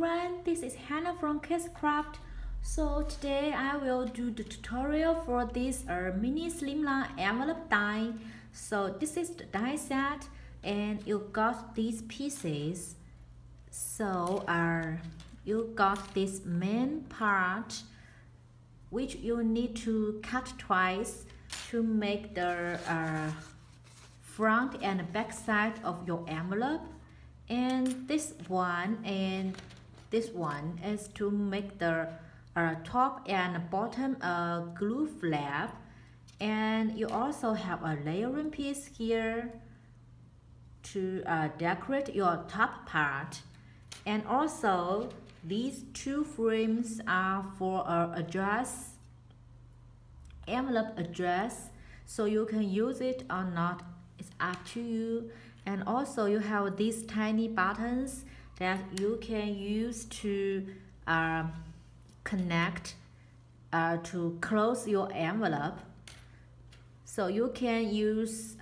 everyone, this is Hannah from KSCRAFT. So today I will do the tutorial for this mini slimline envelope die. So this is the die set and you got these pieces. So you got this main part which you need to cut twice to make the front and back side of your envelope. And this one is to make the top and bottom glue flap. And you also have a layering piece here to decorate your top part. And also these two frames are for envelope address, so you can use it or not, it's up to you. And also you have these tiny buttons that you can use to connect to close your envelope. So you can use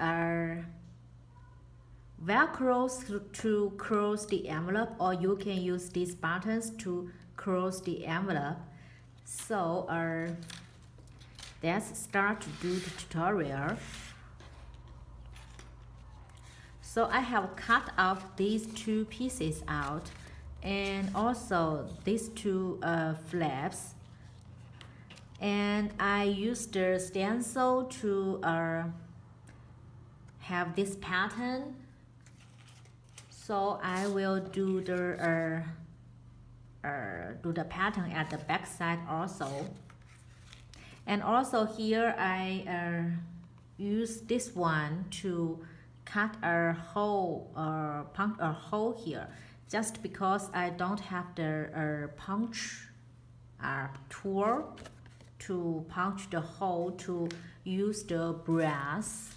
Velcro to close the envelope, or you can use these buttons to close the envelope. So let's start to do the tutorial. So I have cut off these two pieces out, and also these two flaps. And I used the stencil to have this pattern. So I will do the pattern at the back side also. And also here I use this one to cut a hole or punch a hole here, just because I don't have the punch tool to punch the hole, to use the brass.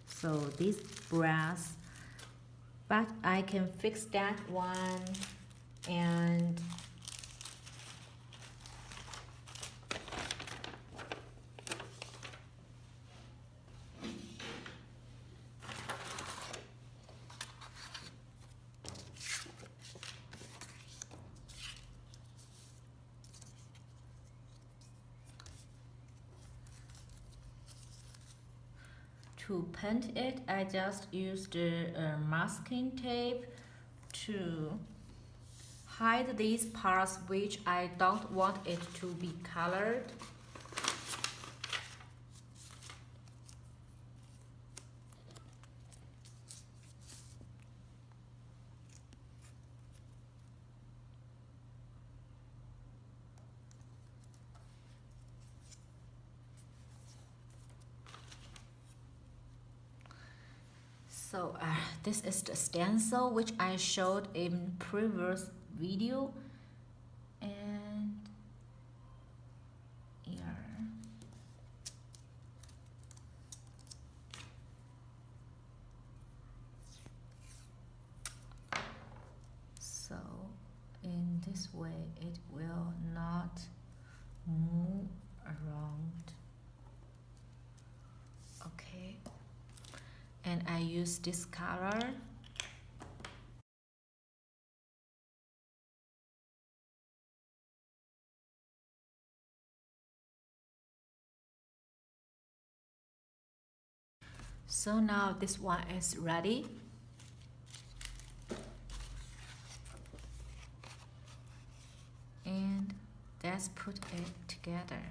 So this brass, but I can fix that one. And to paint it, I just used the masking tape to hide these parts which I don't want it to be colored. So this is the stencil which I showed in previous video, and here so in this way it will not move around. Okay. And I use this color. So now this one is ready. And let's put it together.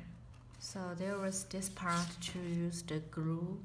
So there was this part to use the glue.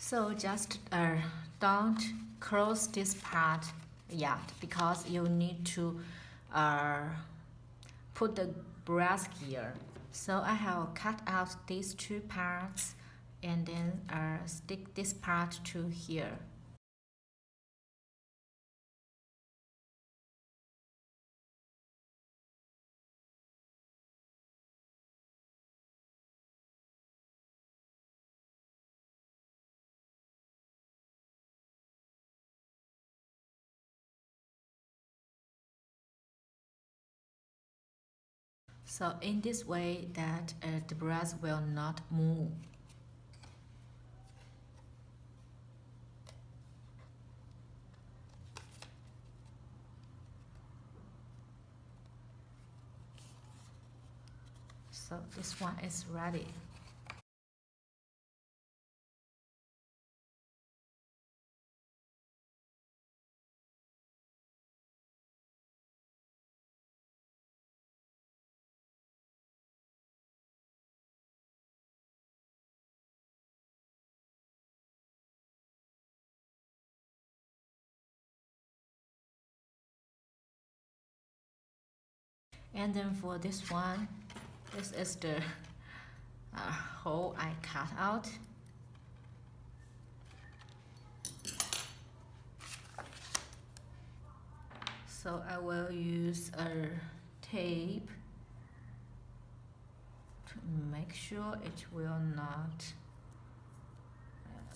So just don't close this part yet because you need to put the brass here. So I have cut out these two parts and then stick this part to here. So in this way that the brass will not move. So this one is ready. And then for this one, this is the hole I cut out. So I will use a tape to make sure it will not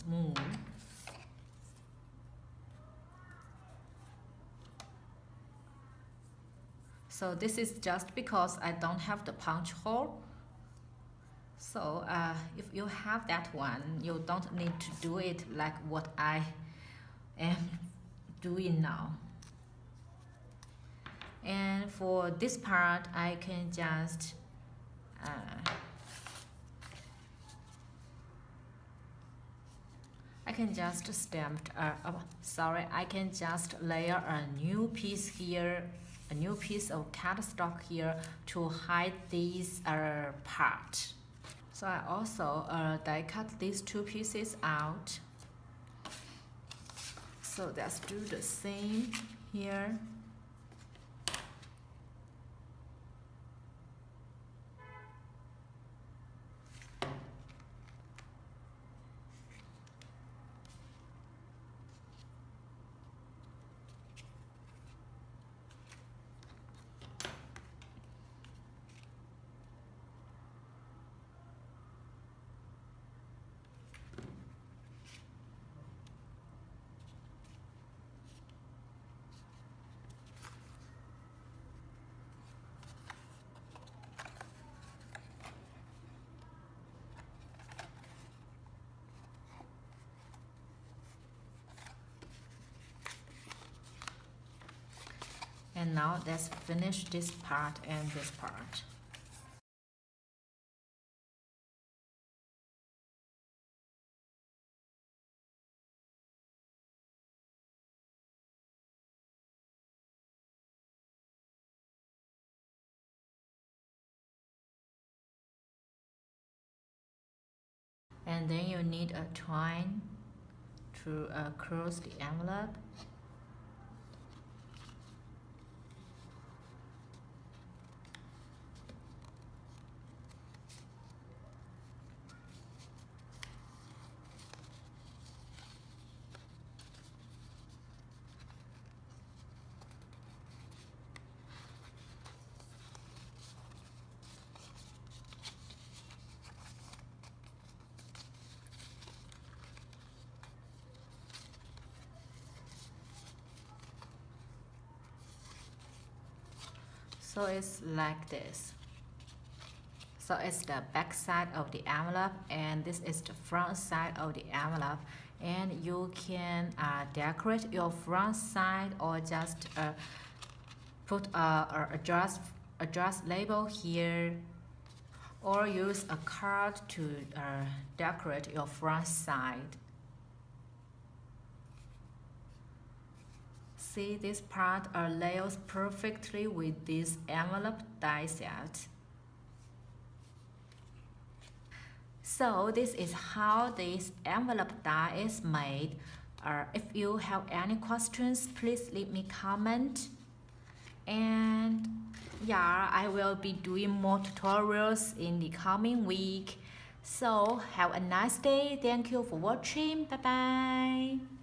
move. So this is just because I don't have the punch hole. So if you have that one, you don't need to do it like what I am doing now. And for this part, I can just stamp, I can just layer a new piece here, a new piece of cardstock here to hide these part. So I also die cut these two pieces out. So let's do the same here. And now let's finish this part and this part. And then you need a twine to close the envelope. So it's like this. So it's the back side of the envelope and this is the front side of the envelope. And you can decorate your front side or just put a address label here or use a card to decorate your front side. See, this part layers perfectly with this envelope die set. So this is how this envelope die is made. If you have any questions, please leave me comment. And yeah, I will be doing more tutorials in the coming week. So have a nice day. Thank you for watching. Bye bye.